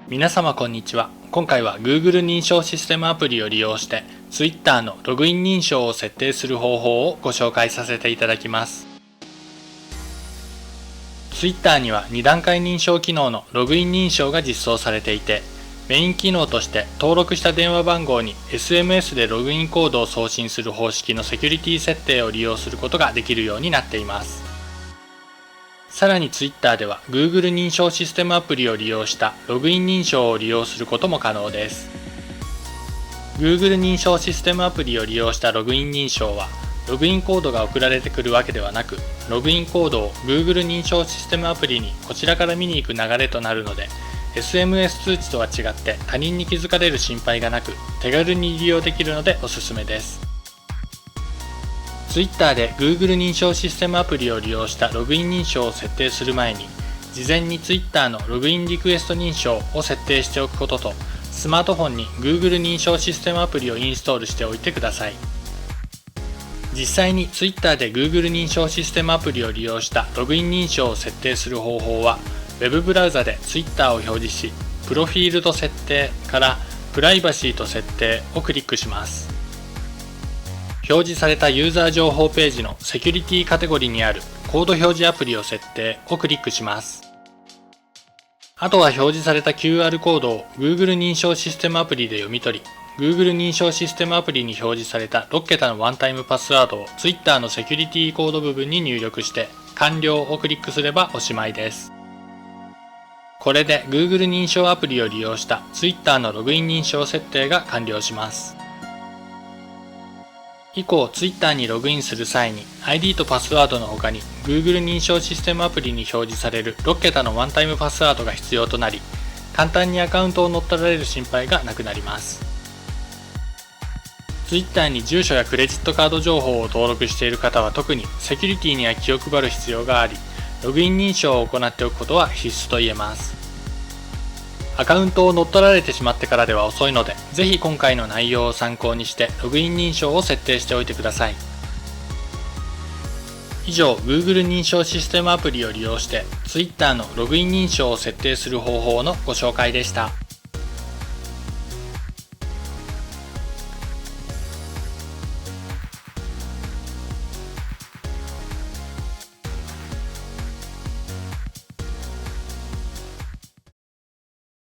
皆様こんにちは。今回は Google 認証システムアプリを利用して Twitter のログイン認証を設定する方法をご紹介させていただきます。Twitter には2段階認証機能のログイン認証が実装されていて、メイン機能として登録した電話番号に SMS でログインコードを送信する方式のセキュリティ設定を利用することができるようになっています。さらに Twitter では Google 認証システムアプリを利用したログイン認証を利用することも可能です。Google 認証システムアプリを利用したログイン認証は、ログインコードが送られてくるわけではなく、ログインコードを Google 認証システムアプリにこちらから見に行く流れとなるので、SMS 通知とは違って他人に気づかれる心配がなく、手軽に利用できるのでおすすめです。Twitter で Google 認証システムアプリを利用したログイン認証を設定する前に、事前に Twitter のログインリクエスト認証を設定しておくことと、スマートフォンに Google 認証システムアプリをインストールしておいてください。実際に Twitter で Google 認証システムアプリを利用したログイン認証を設定する方法は、Web ブラウザで Twitter を表示し、プロフィールと設定からプライバシーと設定をクリックします。表示されたユーザー情報ページのセキュリティカテゴリーにあるコード表示アプリを設定をクリックします。あとは表示された QR コードを Google 認証システムアプリで読み取り、Google 認証システムアプリに表示された6桁のワンタイムパスワードを Twitter のセキュリティコード部分に入力して完了をクリックすればおしまいです。これで Google 認証アプリを利用した Twitter のログイン認証設定が完了します。以降 Twitter にログインする際に ID とパスワードの他に Google 認証システムアプリに表示される6桁のワンタイムパスワードが必要となり、簡単にアカウントを乗っ取られる心配がなくなります。Twitter に住所やクレジットカード情報を登録している方は特にセキュリティには気を配る必要があり、ログイン認証を行っておくことは必須と言えます。アカウントを乗っ取られてしまってからでは遅いので、ぜひ今回の内容を参考にしてログイン認証を設定しておいてください。以上、Google 認証システムアプリを利用して Twitter のログイン認証を設定する方法のご紹介でした。